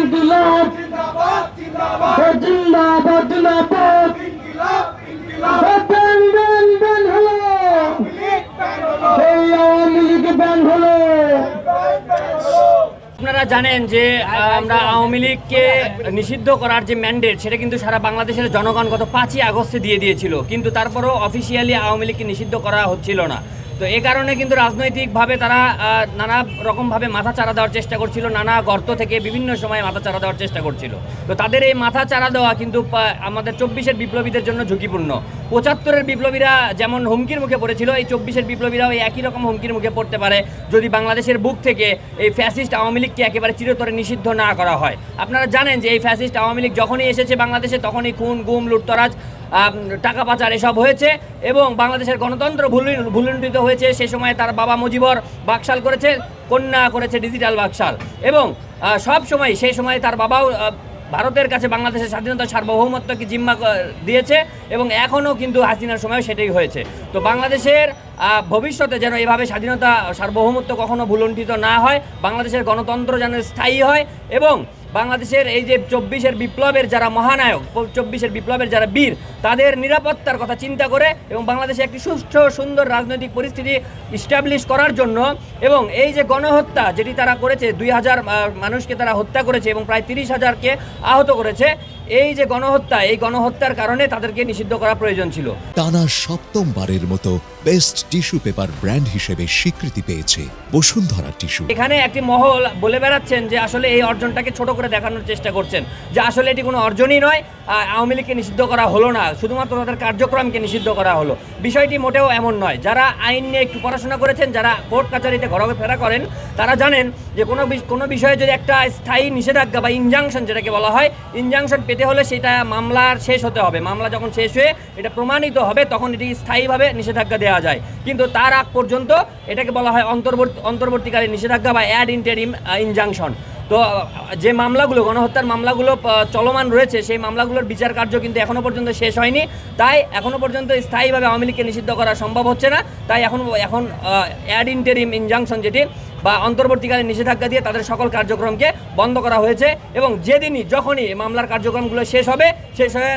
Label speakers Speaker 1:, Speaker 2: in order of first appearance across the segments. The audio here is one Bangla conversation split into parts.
Speaker 1: ইনকিলাব জিন্দাবাদ জিন্দাবাদ ব্যান ব্যান ব্যান হলো এই আওয়ামী লীগ ব্যান হলো।
Speaker 2: আপনারা জানেন যে আমরা আওয়ামী লীগকে নিষিদ্ধ করার যে ম্যান্ডেট সেটা কিন্তু সারা বাংলাদেশের জনগণ গত 5ই আগস্টে দিয়ে দিয়েছিল, কিন্তু তারপরও অফিসিয়ালি আওয়ামী লীগকে নিষিদ্ধ করা হচ্ছিল না। তো এই কারণে কিন্তু রাজনৈতিকভাবে তারা নানা রকমভাবে মাথা চারা দেওয়ার চেষ্টা করছিল, নানা গর্ত থেকে বিভিন্ন সময় মাথা চারা দেওয়ার চেষ্টা করছিল। তো তাদের এই মাথা চারা দেওয়া কিন্তু আমাদের 24-এর বিপ্লবীদের জন্য ঝুঁকিপূর্ণ। 75-এর বিপ্লবীরা যেমন হুমকির মুখে পড়েছিল, এই 24-এর বিপ্লবীরাও এই একই রকম হুমকির মুখে পড়তে পারে যদি বাংলাদেশের বুক থেকে এই ফ্যাসিস্ট আওয়ামী লীগকে একেবারে চিরতরে নিষিদ্ধ না করা হয়। আপনারা জানেন যে এই ফ্যাসিস্ট আওয়ামী লীগ যখনই এসেছে বাংলাদেশে তখনই খুন গুম লুটতরাজ টাকা পাচার এসব হয়েছে এবং বাংলাদেশের গণতন্ত্র ভুলুণ্ঠিত হয়েছে। সে সময় তার বাবা মুজিবর বাকশাল করেছে, কন্যা করেছে ডিজিটাল বাকশাল, এবং সব সময় সেই সময় তার বাবাও ভারতের কাছে বাংলাদেশের স্বাধীনতা সার্বভৌমত্বকে জিম্মা দিয়েছে এবং এখনও কিন্তু হাসিনার সময় সেটাই হয়েছে। তো বাংলাদেশের ভবিষ্যতে যেন এভাবে স্বাধীনতা সার্বভৌমত্ব কখনো ভুলুণ্ঠিত না হয়, বাংলাদেশের গণতন্ত্র যেন স্থায়ী হয় এবং বাংলাদেশের এই যে 24-এর বিপ্লবের যারা মহানায়ক, 24-এর বিপ্লবের যারা বীর, তাদের নিরাপত্তার কথা চিন্তা করে এবং বাংলাদেশে একটি সুষ্ঠু সুন্দর রাজনৈতিক পরিস্থিতি ইস্টাবলিশ করার জন্য এবং এই যে গণহত্যা যেটি তারা করেছে, 2000 মানুষকে তারা হত্যা করেছে এবং প্রায় 30,000কে আহত করেছে, এই যে গণহত্যা, এই গণহত্যার কারণে তাদেরকে নিষিদ্ধ করা প্রয়োজন ছিল।
Speaker 3: টানা 7মবারের মতো বেস্ট টিস্যু পেপার ব্র্যান্ড হিসেবে স্বীকৃতি পেয়েছে বসুন্ধরা টিস্যু।
Speaker 2: এখানে একটি মহল বলে বেড়াচ্ছেন যে আসলে এই অর্জনটাকে ছোট করে দেখানোর চেষ্টা করছেন, যে আসলে এটি কোনো অর্জনই নয়, আওয়ামী লীগকে নিষিদ্ধ করা হলো না, শুধুমাত্র তাদের কার্যক্রমকে নিষিদ্ধ করা হলো। বিষয়টি মোটেও এমন নয়। যারা আইন নিয়ে একটু পড়াশোনা করেছেন, যারা কোর্ট কাছারিতে ঘোরাফেরা করেন, তারা জানেন যে কোনো বিষয়ে যদি একটা স্থায়ী নিষেধাজ্ঞা বা ইনজাংশন যেটাকে বলা হয়, ইনজাংশন পেতে হলে সেটা মামলার শেষ হতে হবে। মামলা যখন শেষ হয়ে এটা প্রমাণিত হবে তখন এটি স্থায়ীভাবে নিষেধাজ্ঞা দেওয়া যায়, কিন্তু তার আগ পর্যন্ত এটাকে বলা হয় অন্তর্বর্তীকালীন নিষেধাজ্ঞা বা অ্যাড ইন্টারিম ইনজাংশন। তো যে মামলাগুলো, গণহত্যার মামলাগুলো চলমান রয়েছে, সেই মামলাগুলোর বিচার কার্য কিন্তু এখনও পর্যন্ত শেষ হয়নি। তাই এখনও পর্যন্ত স্থায়ীভাবে আওয়ামী লীগকে নিষিদ্ধ করা সম্ভব হচ্ছে না। তাই এখন অ্যাড ইন্টারিম ইনজাংশন যেটি বা অন্তর্বর্তীকালীন নিষেধাজ্ঞা দিয়ে তাদের সকল কার্যক্রমকে বন্ধ করা হয়েছে এবং যখনই মামলার কার্যক্রমগুলো শেষ হবে, শেষ হয়ে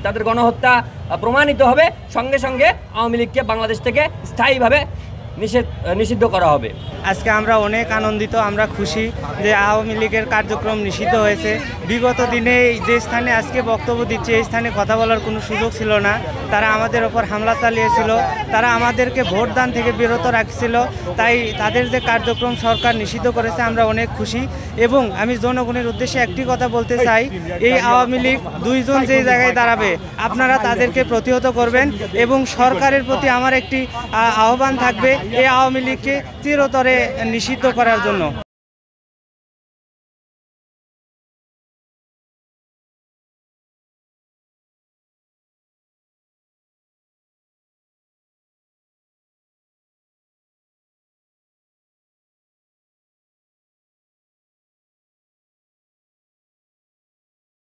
Speaker 2: তাদের গণহত্যা প্রমাণিত হবে, সঙ্গে সঙ্গে আওয়ামী লীগকে বাংলাদেশ থেকে স্থায়ীভাবে নিষিদ্ধ করা হবে।
Speaker 4: আজকে আমরা অনেক আনন্দিত, আমরা খুশি যে আওয়ামী লীগের কার্যক্রম নিষিদ্ধ হয়েছে। বিগত দিনে যে স্থানে আজকে বক্তব্য দিচ্ছে, এই স্থানে কথা বলার কোনো সুযোগ ছিল না। তারা আমাদের ওপর হামলা চালিয়েছিল, তারা আমাদেরকে ভোটদান থেকে বিরত রাখছিল। তাই তাদের যে কার্যক্রম সরকার নিষিদ্ধ করেছে, আমরা অনেক খুশি। এবং আমি জনগণের উদ্দেশ্যে একটি কথা বলতে চাই, এই আওয়ামী লীগ দুইজন যে জায়গায় দাঁড়াবে, আপনারা তাদেরকে প্রতিহত করবেন এবং সরকারের প্রতি আমার একটি আহ্বান থাকবে এই আওয়ামী লীগকে চিরতরে নিষিদ্ধ করার জন্য।